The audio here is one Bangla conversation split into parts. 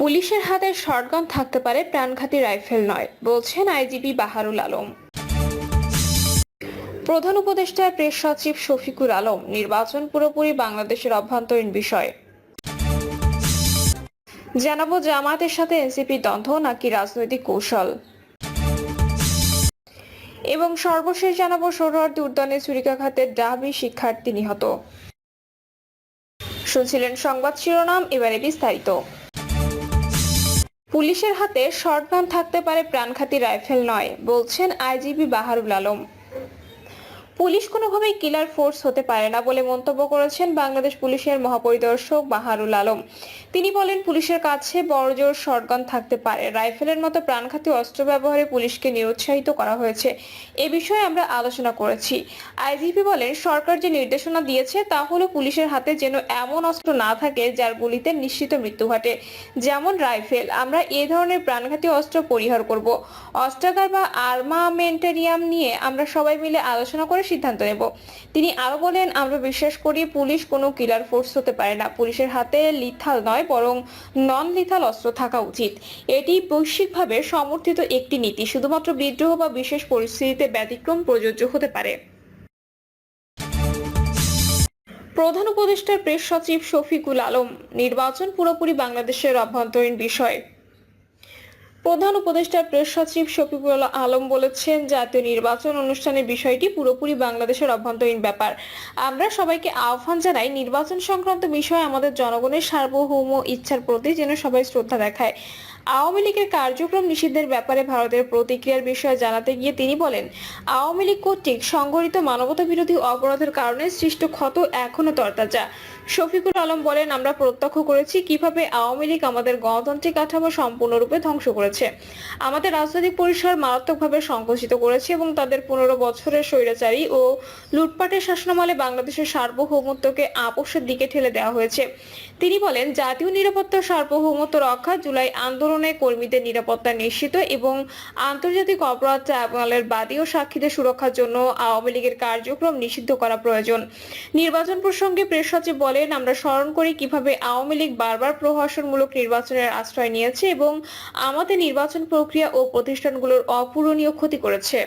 পুলিশের হাতে শটগান থাকতে পারে, প্রাণঘাতী রাইফেল নয়, বলছেন আইজিপি বাহারুল আলম। প্রধান উপদেষ্টা প্রেস সচিব শফিকুল আলম, নির্বাচন পুরোপুরি বাংলাদেশের অভ্যন্তরীণ বিষয়। জানাবো জামায়াতের সাথে এনসিপি দ্বন্দ্ব নাকি রাজনৈতিক কৌশল। এবং সর্বশেষ জানাবো সোহরাওয়ার্দী উদ্যানে ছুরিকাঘাতে ডাবি শিক্ষার্থী নিহত। শুনছিলেন সংবাদ শিরোনাম, এবারে বিস্তারিত। পুলিশের হাতে শটগান থাকতে পারে, প্রাণঘাতী রাইফেল নয়, বলছেন আইজিপি বাহারুল আলম। পুলিশ কোনোভাবেই কিলার ফোর্স হতে পারে না বলে মন্তব্য করেছেন বাংলাদেশ পুলিশের মহাপরিদর্শক বাহারুল আলম। তিনি বলেন, পুলিশের কাছে বড়জোর শটগান থাকতে পারে, রাইফেলের মতো প্রাণঘাতী অস্ত্র ব্যবহারে পুলিশকে নিরুৎসাহিত করা হয়েছে। এ বিষয়ে আমরা আলোচনা করেছি। আইজিপি বলেন, সরকার যে নির্দেশনা দিয়েছে তা হলো পুলিশের হাতে যেন এমন অস্ত্র না থাকে যার গুলিতে নিশ্চিত মৃত্যু ঘটে, যেমন রাইফেল। আমরা এ ধরনের প্রাণঘাতী অস্ত্র পরিহার করব। অস্ত্রাগার বা আর্মামেন্টারিয়াম নিয়ে আমরা সবাই মিলে আলোচনা করে সিদ্ধান্ত নেব। তিনি আরো বলেন, আমরা বিশ্বাস করি পুলিশ কোনো কিলার ফোর্স হতে পারে না। পুলিশের হাতে লিথাল নয় বরং নন লিথাল অস্ত্র থাকা উচিত। এটি বৈশ্বিকভাবে সমর্থিত একটি নীতি। শুধুমাত্র বিদ্রোহ বা বিশেষ পরিস্থিতিতে ব্যতিক্রম প্রযোজ্য হতে পারে। প্রধান উপদেষ্টার প্রেস সচিব শফিকুল আলম, নির্বাচন পুরোপুরি বাংলাদেশের অভ্যন্তরীণ বিষয়। প্রধান উপদেষ্টা প্রেস সচিব শফিকুল আলম বলেছেন, জাতীয় নির্বাচন অনুষ্ঠানের বিষয়টি পুরোপুরি বাংলাদেশের অভ্যন্তরীণ ব্যাপার। আমরা সবাইকে আহ্বান জানাই, নির্বাচন সংক্রান্ত বিষয়ে আমাদের জনগণের সার্বভৌম ইচ্ছার প্রতি যেন সবাই শ্রদ্ধা দেখায়। আওয়ামী লীগের কার্যক্রম নিষিদ্ধের ব্যাপারে ভারতের প্রতিক্রিয়ার বিষয়ে জানাতে গিয়ে তিনি বলেন, আওয়ামী লীগ কর্তৃক সংঘটিত মানবতা বিরোধী অপরাধের কারণে সৃষ্ট ক্ষত এখনো তরতাজা। শফিকুল আলম বলেন, আমরা প্রত্যক্ষ করেছি কিভাবে আওয়ামী লীগ আমাদের গণতান্ত্রিক কাঠামো সম্পূর্ণরূপে ধ্বংস করেছে, আমাদের রাজনৈতিক পরিসর মারাত্মকভাবে সংকুচিত করেছে এবং তাদের 15 বছরের স্বৈরাচারী ও লুটপাটের শাসনামলে বাংলাদেশের সার্বভৌমত্বকে আপোষের দিকে ঠেলে দেওয়া হয়েছে। তিনি বলেন, জাতীয় নিরাপত্তা সার্বভৌমত্ব রক্ষা, জুলাই আন্দোলনে কর্মীদের নিরাপত্তা নিশ্চিত এবং আন্তর্জাতিক অপরাধ ট্রাইব্যুনালের বাদী ও সাক্ষীদের সুরক্ষার জন্য আওয়ামী লীগের কার্যক্রম নিষিদ্ধ করা প্রয়োজন। নির্বাচন প্রসঙ্গে প্রেস সচিব বলেন, আমরা স্মরণ করি কিভাবে আওয়ামী লীগ বারবার প্রহসনমূলক নির্বাচনের আশ্রয় নিয়েছে এবং আমাদের নির্বাচন প্রক্রিয়া ও প্রতিষ্ঠানগুলোর অপূরণীয় ক্ষতি করেছে।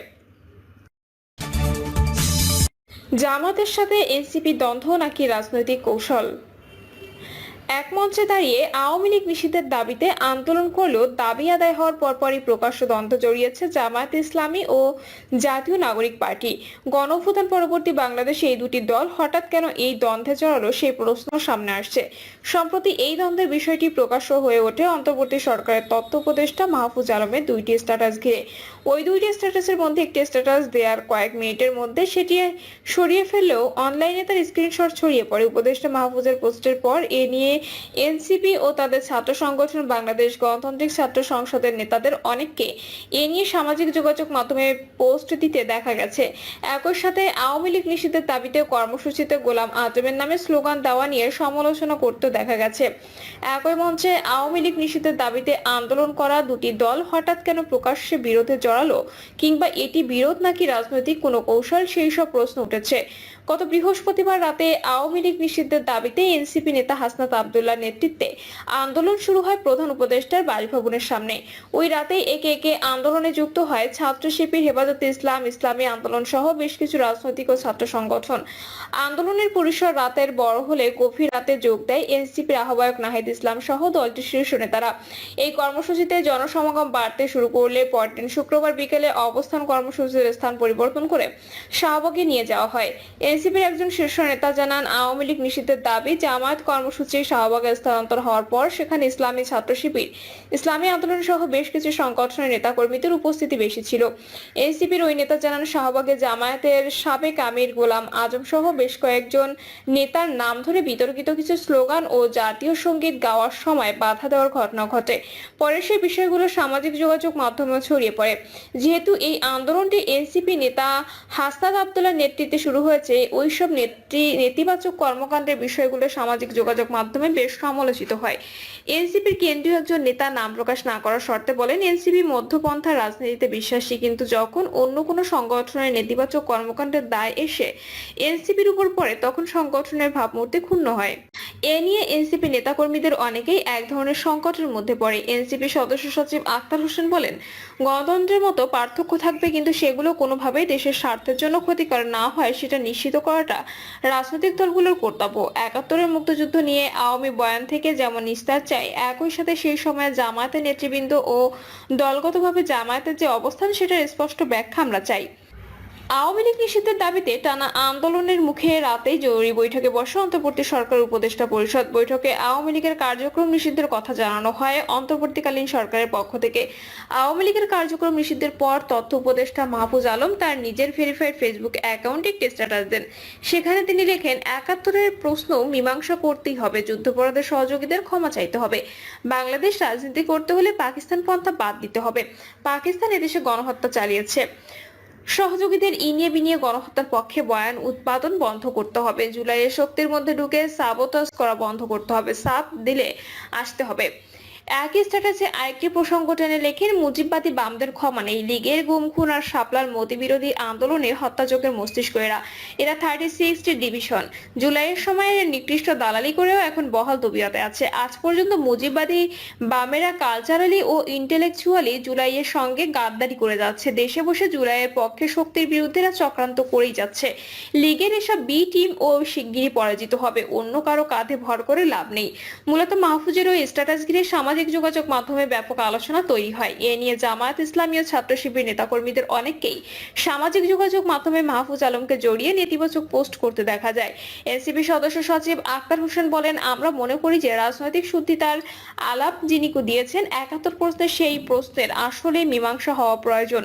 জামাতের সাথে এনসিপি দ্বন্দ্ব নাকি রাজনৈতিক কৌশল। এক মঞ্চে দাঁড়িয়ে আওয়ামী লীগ নিষিদ্ধের দাবিতে আন্দোলন করলেও দাবি আদায় হওয়ার পরপরই প্রকাশ্য দ্বন্দ্ব জড়িয়েছে জামায়াত ইসলামী ও জাতীয় নাগরিক পার্টি। গণঅভ্যুত্থান পরবর্তী বাংলাদেশে এই দুটি দল হঠাৎ কেন এই দ্বন্দ্বে জড়ালো, সেই প্রশ্ন সামনে আসছে। সম্প্রতি এই দ্বন্দ্বের বিষয়টি প্রকাশ্য হয়ে ওঠে অন্তর্বর্তী সরকারের তথ্য উপদেষ্টা মাহফুজ আলমের দুইটি স্ট্যাটাস ঘিরে। ওই দুইটি স্ট্যাটাসের মধ্যে একটি স্ট্যাটাস দেওয়ার কয়েক মিনিটের মধ্যে সেটি সরিয়ে ফেললেও অনলাইনে তার স্ক্রিনশট ছড়িয়ে পড়ে। উপদেষ্টা মাহফুজের পোস্টের পর এ নিয়ে এনসিপি ও তাদের ছাত্র সংগঠন বাংলাদেশ গণতান্ত্রিক ছাত্র সংসদের নেতাদের অনেককে এ নিয়ে সামাজিক যোগাযোগ মাধ্যমে পোস্ট দিতে দেখা গেছে। একই সাথে আওয়ামী লীগ নিষিদ্ধের দাবিতে কর্মসূচিতে গোলাম আজমের নামে স্লোগান দেওয়া নিয়ে সমালোচনা করতে দেখা গেছে। একই মঞ্চে আওয়ামী লীগ নিষিদ্ধের দাবিতে আন্দোলন করা দুটি দল হঠাৎ কেন প্রকাশ্যে বিরোধে জড়ালো, কিংবা এটি বিরোধ নাকি রাজনৈতিক কোনো কৌশল, সেই সব প্রশ্ন উঠেছে। গত বৃহস্পতিবার রাতে আওয়ামী লীগ নিষিদ্ধের দাবিতে এনসিপি নেতা হাসনাত আব্দুল্লাহর নেতৃত্বে আন্দোলন শুরু হয় প্রধান উপদেষ্টার বাসভবনের সামনে। ওই রাতে একে একে আন্দোলনে যুক্ত হয় ছাত্র শিবির, হেফাজতে ইসলাম, ইসলামী আন্দোলন সহ বেশ কিছু রাজনৈতিক ও ছাত্র সংগঠন। আন্দোলনের পরিসর রাতের বড় হলে গভীর রাতে যোগ দেয় এনসিপির আহ্বায়ক নাহিদ ইসলাম সহ দলটির শীর্ষ নেতারা। এই কর্মসূচিতে জনসমাগম বাড়তে শুরু করলে পরদিন শুক্রবার বিকেলে অবস্থান কর্মসূচির স্থান পরিবর্তন করে শাহবাগে নিয়ে যাওয়া হয়। এনসিপির একজন শীর্ষ নেতা জানান, আওয়ামী লীগ নিষিদ্ধের দাবি জামায়াত কর্মসূচি শাহবাগে স্থানান্তর হওয়ার পর সেখানে ইসলামী ছাত্র শিবির, ইসলামী আন্দোলন সহ বেশ কিছু সংগঠনের নেতাকর্মীদের উপস্থিতি বেশি ছিল। এনসিপির ওই নেতা জানান, শাহবাগে জামায়াতের সাবেক আমির গোলাম আজম সহ বেশ কয়েকজন নেতার নাম ধরে বিতর্কিত কিছু স্লোগান ও জাতীয় সঙ্গীত গাওয়ার সময় বাধা দেওয়ার ঘটনা ঘটে। পরে সেই বিষয়গুলো সামাজিক যোগাযোগ মাধ্যমে ছড়িয়ে পড়ে। যেহেতু এই আন্দোলনটি এনসিপি নেতা হাসনাত আব্দুল্লাহর নেতৃত্বে শুরু হয়েছে, ওইসব নেতিবাচক কর্মকাণ্ডের বিষয়গুলো সামাজিক যোগাযোগ মাধ্যমে বেশ সমালোচিত হয়। এনসিপির কেন্দ্রীয় একজন নেতা নাম প্রকাশ না করার শর্তে বলেন, এনসিপি মধ্যপন্থা রাজনীতিতে বিশ্বাসী, কিন্তু যখন অন্য কোনো সংগঠনের নেতিবাচক কর্মকাণ্ডের দায় এসে এনসিপির উপর পড়ে তখন সংগঠনের ভাবমূর্তি ক্ষুণ্ণ হয়। এ নিয়ে এনসিপি নেতাকর্মীদের অনেকেই এক ধরনের সংকটের মধ্যে পড়ে। এনসিপি সদস্য সচিব আক্তার হোসেন বলেন, গণতন্ত্রের মতো পার্থক্য থাকবে, কিন্তু সেগুলো কোনোভাবেই দেশের স্বার্থের জন্য ক্ষতিকর না হয় সেটা নিশ্চিত করাটা রাজনৈতিক দলগুলোর কর্তব্য। ৭১-এর মুক্তিযুদ্ধ নিয়ে আওয়ামী বয়ান থেকে যেমন নিস্তার চাই, একই সাথে সেই সময়ে জামায়াতের নেতৃবৃন্দ ও দলগতভাবে জামায়াতের যে অবস্থান সেটার স্পষ্ট ব্যাখ্যা আমরা চাই। আওয়ামী লীগ নিষিদ্ধের দাবিতে টানা আন্দোলনের মুখে রাতেই জরুরি বৈঠকে বসে অন্তর্বর্তী সরকার উপদেষ্টা পরিষদ। বৈঠকে আওয়ামী লীগের কার্যক্রম নিষিদ্ধের কথা জানানো হয় অন্তর্বর্তীকালীন সরকারের পক্ষ থেকে। আওয়ামী লীগের কার্যক্রম নিষিদ্ধের পর তথ্য উপদেষ্টা মাহফুজ আলম তার নিজের ভেরিফাইড ফেসবুক অ্যাকাউন্টে একটি স্ট্যাটাস দেন। সেখানে তিনি লেখেন, ৭১-এর প্রশ্ন মীমাংসা করতেই হবে, যুদ্ধাপরাধের সহযোগীদের ক্ষমা চাইতে হবে, বাংলাদেশ রাজনীতি করতে হলে পাকিস্তান পন্থা বাদ দিতে হবে, পাকিস্তান এদেশে গণহত্যা চালিয়েছে, সহযোগীদের ইনিয়ে বিনিয়ে গণহত্যার পক্ষে বয়ান উৎপাদন বন্ধ করতে হবে, জুলাইয়ের শক্তির মধ্যে ঢুকে সাবোটাজ করা বন্ধ করতে হবে, সাপ দিলে আসতে হবে। একই স্ট্যাটাসে আরেকটি প্রসঙ্গ টেনে লেখেন, মুজিববাদী বামদের ক্ষমা নেই, লীগের গুম খুন আর শাপলার মতি বিরোধী আন্দোলনের হত্যাযজ্ঞের মস্তিষ্ক এরা 36টি ডিভিশন জুলাইয়ের সময় নিকৃষ্ট দালালি করেও এখন বহাল তবিয়তে আছে। আজ পর্যন্ত মুজিববাদী বামেরা কালচারালি ও ইন্টেলেকচুয়ালি জুলাইয়ের সঙ্গে গাদ্দারি করে যাচ্ছে। দেশে বসে জুলাইয়ের পক্ষে শক্তির বিরুদ্ধেরা চক্রান্ত করেই যাচ্ছে। লীগের এসব বি টিম ও শিগগিরই পরাজিত হবে, অন্য কারো কাঁধে ভর করে লাভ নেই। মূলত মাহফুজের ওই স্ট্যাটাস ঘিরে সামাজিক যোগাযোগ মাধ্যমে ব্যাপক আলোচনা তৈরি হয়। এ নিয়ে জামায়াত ইসলামী ও ছাত্র শিবির নেতাকর্মীদের অনেককেই সামাজিক যোগাযোগ মাধ্যমে মাহফুজ আলমকে জড়িয়ে নেতিবাচক পোস্ট করতে দেখা যায়। এনসিপি সদস্য সচিব আক্তার হোসেন বলেন, আমরা মনে করি যে রাজনৈতিক শুদ্ধিতার আলাপ যিনি দিয়েছেন ৭১ প্রশ্নে সেই প্রশ্নের আসলে মীমাংসা হওয়া প্রয়োজন।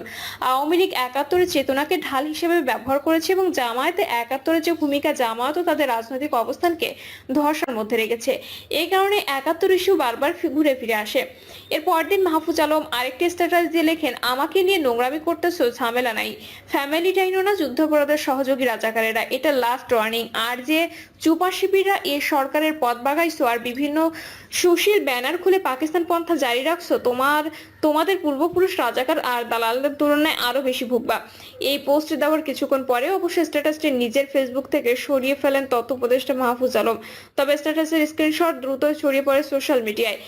আওয়ামী লীগ ৭১-এর চেতনাকে ঢাল হিসেবে ব্যবহার করেছে এবং জামায়াতে ৭১-এর যে ভূমিকা, জামায়াতও তাদের রাজনৈতিক অবস্থানকে ধর্ষার মধ্যে রেখেছে। এই কারণে ৭১ ইস্যু বারবার ঘুরে ফিরে আসে। এর পরদিন মাহফুজ আলম আরেকটি স্ট্যাটাস দিয়ে লেখেন, আমাকে নিয়ে নোংরামি করতেছো, ঝামেলা নাই, ফ্যামিলি টাইনও না, যুদ্ধাপরাধের সহযোগী রাজাকারেরা, এটা লাস্ট ওয়ার্নিং। আর যে চুপা শিবিররা এ সরকারের পথ বাগাইছো আর বিভিন্ন সুশীল ব্যানার খুলে পাকিস্তান পন্থা জারি রাখছো, তোমাদের পূর্বপুরুষ রাজাকার আর দালালদের তুলনায় আরো বেশি ভুগবা। এই পোস্ট দেওয়ার কিছুক্ষণ পরে অবশ্য স্ট্যাটাসটি নিজের ফেসবুক থেকে সরিয়ে ফেলেন তথ্য উপদেষ্টা মাহফুজ আলম। তবে স্ট্যাটাসের স্ক্রিনশট দ্রুত ছড়িয়ে পড়ে সোশ্যাল মিডিয়ায়।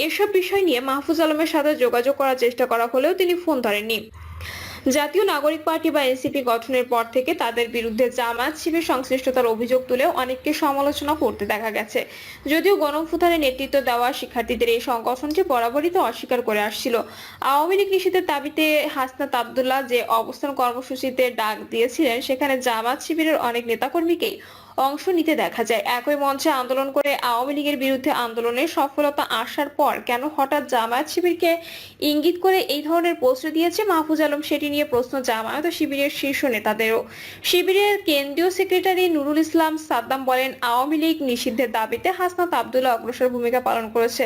এসব বিষয় নিয়ে মাহফুজ আলমের সাথে যোগাযোগ করার চেষ্টা করা হলেও তিনি ফোন ধরেননি। জাতীয় নাগরিক পার্টি বা এনসিপি গঠনের পর থেকে তাদের বিরুদ্ধে জামায়াত শিবির সংশ্লিষ্টতার অভিযোগ তুলেও অনেককে সমালোচনা করতে দেখা গেছে। যদিও গণঅভ্যুত্থানের নেতৃত্ব দেওয়া শিক্ষার্থীদের এই সংগঠনটি বরাবরই তো অস্বীকার করে আসছিল। আওয়ামী লীগ নিষিদ্ধের দাবিতে হাসনাত আব্দুল্লাহ যে অবস্থান কর্মসূচিতে ডাক দিয়েছিলেন, সেখানে জামায়াত শিবিরের অনেক নেতাকর্মীকেই অংশ নিতে দেখা যায়। একই মঞ্চে আন্দোলন করে আওয়ামী লীগের বিরুদ্ধে আন্দোলনের সফলতা আসার পর কেন হঠাৎ জামায়াত শিবিরকে ইঙ্গিত করে এই ধরনের পোস্ট দিয়েছে মাহফুজ আলম, সেটি নিয়ে প্রশ্ন জামায়াত ও শিবিরের শীর্ষ নেতাদেরও। শিবিরের কেন্দ্রীয় সেক্রেটারি নুরুল ইসলাম সাদ্দাম বলেন, আওয়ামী লীগ নিষিদ্ধের দাবিতে হাসনাত আব্দুল্লাহ অগ্রসর ভূমিকা পালন করেছে।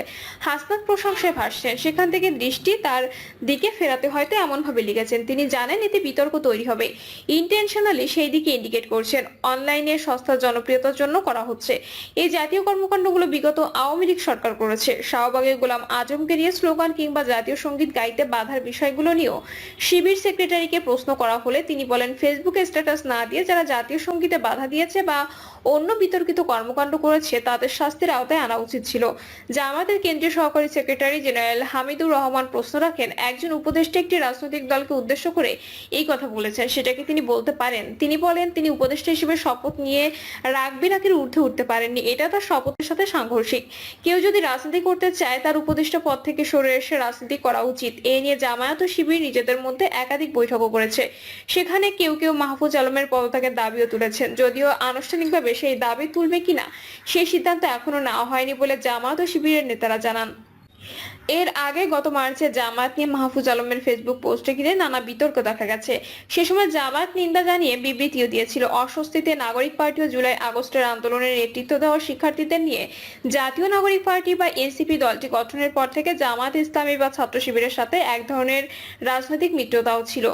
হাসনাত প্রশংসায় ভাসছেন, সেখান থেকে দৃষ্টি তার দিকে ফেরাতে হয়তো এমন ভাবে লিখেছেন। তিনি জানেন এতে বিতর্ক তৈরি হবে, ইন্টেনশনালি সেই দিকে ইন্ডিকেট করছেন। অনলাইনে সস্তা জনপ্রিয়তার জন্য করা হচ্ছে। এই জাতীয় কর্মকাণ্ডগুলো বিগত আওয়ামী লীগ সরকার করেছে। শাহবাগে গোলাম আজমকে নিয়ে স্লোগান কিংবা জাতীয় সঙ্গীত গাইতে বাধার বিষয়গুলো নিয়েও শিবির সেক্রেটারিকে প্রশ্ন করা হলে তিনি বলেন, ফেসবুকে স্ট্যাটাস না দিয়ে যারা জাতীয় সঙ্গীতে বাধা দিয়েছে বা অন্য বিতর্কিত কর্মকাণ্ড করেছে তাদের শাস্তির আওতায় আনা উচিত ছিল। জামায়াতের কেন্দ্রীয় সহকারী সেক্রেটারি জেনারেল হামিদুর রহমান প্রশ্ন রাখেন, একজন উপদেষ্টা একটি রাজনৈতিক দলকে উদ্দেশ্য করে এই কথা বলেছেন, সেটাকে তিনি বলতে পারেন? তিনি বলেন, তিনি উপদেষ্টা হিসেবে শপথ নিয়ে রাখবেন নাকি ঊর্ধ্বে উঠতে পারেননি, এটা তার শপথের সাথে সাংঘর্ষিক। কেউ যদি রাজনীতি করতে চায় তার উপদেষ্টা পদ থেকে সরে এসে রাজনীতি করা উচিত। এ নিয়ে জামায়াত ও শিবির নিজেদের মধ্যে একাধিক বৈঠকও করেছে। সেখানে কেউ কেউ মাহফুজ আলমের পদত্যাগের দাবিও তুলেছেন। যদিও আনুষ্ঠানিকভাবে সেই দাবি তুলবে কিনা সেই সিদ্ধান্ত এখনো নেওয়া হয়নি বলে জামায়াত ও শিবিরের নেতারা জানান। এর আগে গত মার্চে জামায়াত নিয়ে মাহফুজ আলমের ফেসবুক পোস্টে ঘিরে নানা বিতর্ক দেখা গেছে। সে সময় জামায়াত নিন্দা জানিয়ে বিবৃতিও দিয়েছিল। অস্বস্তিতে নাগরিক পার্টি ও জুলাই আগস্টের আন্দোলনের নেতৃত্ব দেওয়া শিক্ষার্থীদের নিয়ে জাতীয় নাগরিক পার্টি বা এনসিপি দলটি গঠনের পর থেকে জামায়াত ইসলামী বা ছাত্র শিবিরের সাথে এক ধরনের রাজনৈতিক মিত্রতাও ছিল।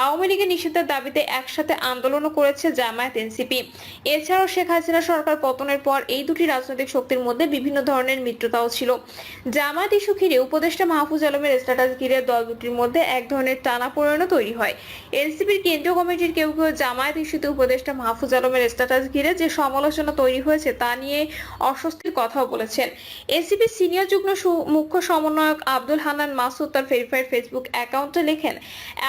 আওয়ামী লীগের নিষিদ্ধের দাবিতে একসাথে আন্দোলনও করেছে জামায়াত এনসিপি। এছাড়াও শেখ হাসিনা সরকার পতনের পর এই দুটি রাজনৈতিক শক্তির মধ্যে বিভিন্ন ধরনের মিত্রতাও ছিল। জামায়াত ইস্যু ঘিরে উপদেষ্টা মাহফুজ আলমের স্ট্যাটাস ঘিরে দল দুটির মধ্যে এক ধরনের টানাপোড়েনও তৈরি হয়। এনসিপির কেন্দ্রীয় কমিটির কেউ কেউ জামায়াত ইস্যুতে উপদেষ্টা মাহফুজ আলমের স্ট্যাটাস ঘিরে যে সমালোচনা তৈরি হয়েছে তা নিয়ে অস্বস্তির কথাও বলেছেন। এনসিপির সিনিয়র যুগ্ম মুখ্য সমন্বয়ক আব্দুল হান্নান মাসুদ তার ভেরিফাইড ফেসবুক অ্যাকাউন্টে লেখেন,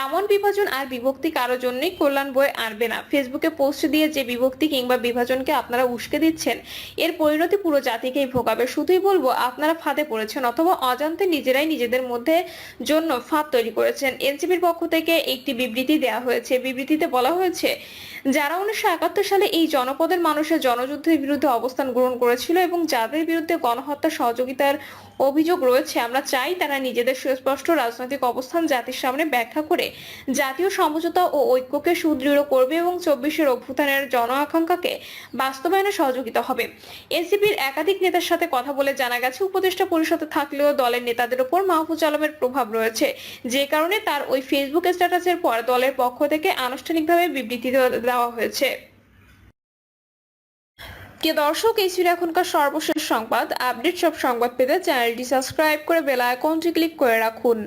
এমন বিভাজন আর বিভক্তি কারোর জন্যই কল্যাণ বয়ে আনবে না। ফেসবুকে পোস্ট দিয়ে যে বিভক্তি কিংবা বিভাজনকে আপনারা উস্কে দিচ্ছেন, এর পরিণতি পুরো জাতিকেই ভোগাবে। শুধুই বলবো, আপনারা ফাঁদে পড়েছেন অথবা অজান্তে নিজেরাই নিজেদের মধ্যে জন্য ফাঁদ তৈরি করেছেন। এনসিপির পক্ষ থেকে একটি বিবৃতি দেওয়া হয়েছে। বিবৃতিতে বলা হয়েছে, যারা 1971 সালে এই জনপদের মানুষের জনযুদ্ধের বিরুদ্ধে অবস্থান গ্রহণ করেছিল এবং যাদের বিরুদ্ধে গণহত্যা সহযোগিতার অভিযোগ রয়েছে, আমরা চাই তারা নিজেদের সুস্পষ্ট রাজনৈতিক অবস্থান জাতির সামনে ব্যাখ্যা করে জাতীয় সমঝোতা ও ঐক্যকে সুদৃঢ় করবে এবং 24-এর অভ্যুত্থানের জন আকাঙ্ক্ষাকে বাস্তবায়নে সহযোগিতা হবে। এনসিপির একাধিক নেতার সাথে কথা বলে জানা গেছে, উপদেষ্টা পরিষদে থাকলেও দলের নেতাদের উপর মাহফুজ আলমের প্রভাব রয়েছে, যে কারণে তার ওই ফেসবুক স্ট্যাটাসের পর দলের পক্ষ থেকে আনুষ্ঠানিকভাবে বিবৃতি দেওয়া হয়েছে। প্রিয় দর্শক, এই ছিল এখনকার সর্বশেষ সংবাদ। আপডেট সব সংবাদ পেতে চ্যানেলটি সাবস্ক্রাইব করে বেল আইকনটি ক্লিক করে রাখুন।